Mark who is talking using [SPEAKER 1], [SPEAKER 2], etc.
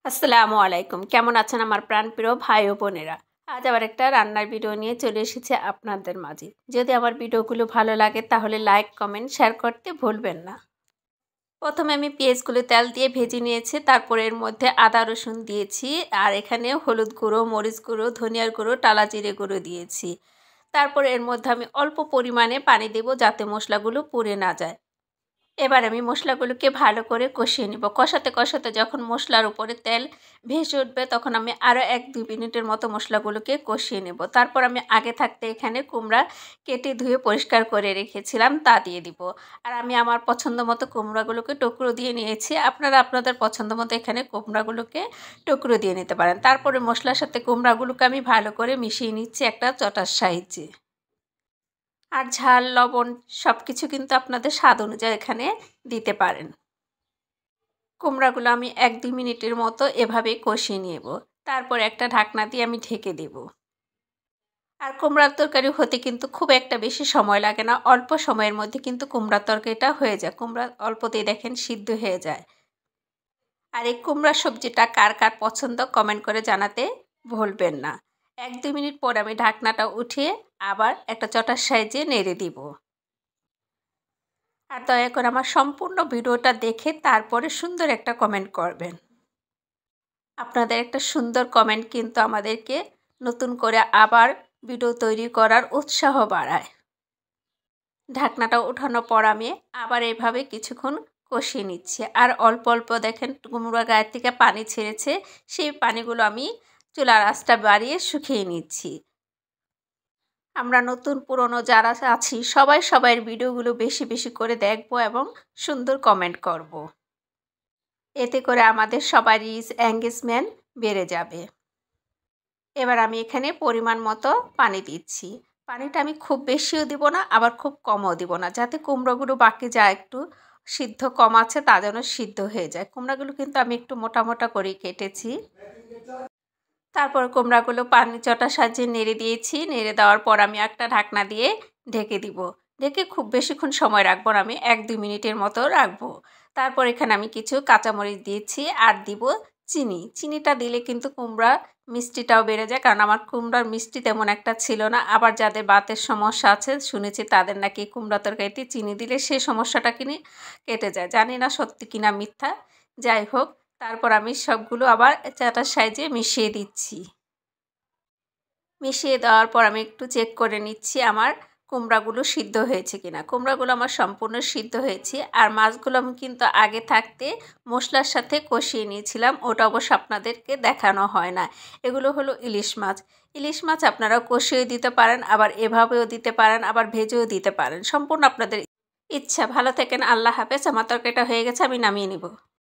[SPEAKER 1] আসসালামু আলাইকুম। কেমন আছেন আমার প্রাণপ্রিয় ভাই ও বোনেরা? আজ আবার একটা রান্নার ভিডিও নিয়ে চলে এসেছি আপনাদের মাঝে। যদি আমার ভিডিওগুলো ভালো লাগে তাহলে লাইক, কমেন্ট, শেয়ার করতে ভুলবেন না। প্রথমে আমি পেঁয়াজগুলো তেল দিয়ে ভেজে নিয়েছি, তারপরে এর মধ্যে আদা রসুন দিয়েছি, আর এখানে হলুদ গুঁড়ো, মরিচ গুঁড়ো, ধনিয়ার গুঁড়ো, টালা জিরে গুঁড়ো দিয়েছি। তারপরে এর মধ্যে আমি অল্প পরিমাণে পানি দেব যাতে মশলাগুলো পুড়ে না যায়। এবার আমি মশলাগুলোকে ভালো করে কষিয়ে নিব। কষাতে কষাতে যখন মশলার উপরে তেল ভেসে উঠবে তখন আমি আরও 1-2 মিনিটের মতো মশলাগুলোকে কষিয়ে নেব। তারপর আমি আগে থাকতে এখানে কুমড়া কেটে ধুয়ে পরিষ্কার করে রেখেছিলাম তা দিয়ে দিব। আর আমি আমার পছন্দ মতো কুমড়াগুলোকে টুকরো দিয়ে নিয়েছি। আপনারা আপনাদের পছন্দ মতো এখানে কুমড়াগুলোকে টুকরো দিয়ে নিতে পারেন। তারপরে মশলার সাথে কুমড়াগুলোকে আমি ভালো করে মিশিয়ে নিচ্ছি একটা চটার সাহায্যে। আর ঝাল, লবণ সব কিছু কিন্তু আপনাদের স্বাদ অনুযায়ী এখানে দিতে পারেন। কুমড়াগুলো আমি 1-2 মিনিটের মতো এভাবে কষিয়ে নেব। তারপর একটা ঢাকনা দিয়ে আমি ঢেকে দেব। আর কুমড়ার তরকারি হতে কিন্তু খুব একটা বেশি সময় লাগে না। অল্প সময়ের মধ্যে কিন্তু কুমড়ার তরকারিটা হয়ে যায়। কুমড়া অল্পতেই দেখেন সিদ্ধ হয়ে যায়। আর এই কুমড়া সবজিটা কার কার পছন্দ কমেন্ট করে জানাতে ভুলবেন না। 1-2 মিনিট পর আমি ঢাকনাটা উঠিয়ে আবার একটা চটার সাহায্যে নেড়ে দিব। আর দয়া করে আমার সম্পূর্ণ ভিডিওটা দেখে তারপরে সুন্দর একটা কমেন্ট করবেন। আপনাদের একটা সুন্দর কমেন্ট কিন্তু আমাদেরকে নতুন করে আবার ভিডিও তৈরি করার উৎসাহ বাড়ায়। ঢাকনাটা ওঠানোর পর আমি আবার এভাবে কিছুক্ষণ কষিয়ে নিচ্ছি। আর অল্প অল্প দেখেন কুমড়া গায়ের থেকে পানি ছেড়েছে, সেই পানিগুলো আমি চুলার আঁচটা বাড়িয়ে শুকিয়ে নিচ্ছি। আমরা নতুন পুরনো যারা আছি সবাই সবাইয়ের ভিডিওগুলো বেশি বেশি করে দেখব এবং সুন্দর কমেন্ট করব। এতে করে আমাদের সবারই এঙ্গেজমেন্ট বেড়ে যাবে। এবার আমি এখানে পরিমাণ মতো পানি দিচ্ছি। পানিটা আমি খুব বেশিও দিব না আবার খুব কমও দিব না, যাতে কুমড়োগুলো বাকি যা একটু সিদ্ধ কম আছে তা যেন সিদ্ধ হয়ে যায়। কুমড়াগুলো কিন্তু আমি একটু মোটা মোটা করেই কেটেছি। তারপর কুমড়াগুলো পানি চটার সাহায্যে নেড়ে দিয়েছি। নেড়ে দেওয়ার পর আমি একটা ঢাকনা দিয়ে ঢেকে দিব। ঢেকে খুব বেশিক্ষণ সময় রাখবো না, আমি 1-2 মিনিটের মতো রাখবো। তারপর এখানে আমি কিছু কাঁচামরিচ দিয়েছি আর দিব চিনি। চিনিটা দিলে কিন্তু কুমড়া মিষ্টিটাও বেড়ে যায়, কারণ আমার কুমড়ার মিষ্টি তেমন একটা ছিল না। আবার যাদের বাতের সমস্যা আছে শুনেছি তাদের নাকি কুমড়া তরকারিতে চিনি দিলে সেই সমস্যাটা কিনে কেটে যায়। জানি না সত্যি কিনা মিথ্যা, যাই হোক। তারপর আমি সবগুলো আবার চাটার সাহায্যে মিশিয়ে দিচ্ছি। মিশিয়ে দেওয়ার পর আমি একটু চেক করে নিচ্ছি আমার কুমড়াগুলো সিদ্ধ হয়েছে কিনা। কুমড়াগুলো আমার সম্পূর্ণ সিদ্ধ হয়েছে। আর মাছগুলো আমি কিন্তু আগে থাকতে মশলার সাথে কষিয়ে নিয়েছিলাম, ওটা অবশ্য আপনাদেরকে দেখানো হয় না। এগুলো হলো ইলিশ মাছ। ইলিশ মাছ আপনারা কষিয়ে দিতে পারেন, আবার এভাবেও দিতে পারেন, আবার ভেজেও দিতে পারেন, সম্পূর্ণ আপনাদের ইচ্ছা। ভালো থাকেন, আল্লাহ হাফেজ। আমার তরকারিটা হয়ে গেছে, আমি নামিয়ে নিব।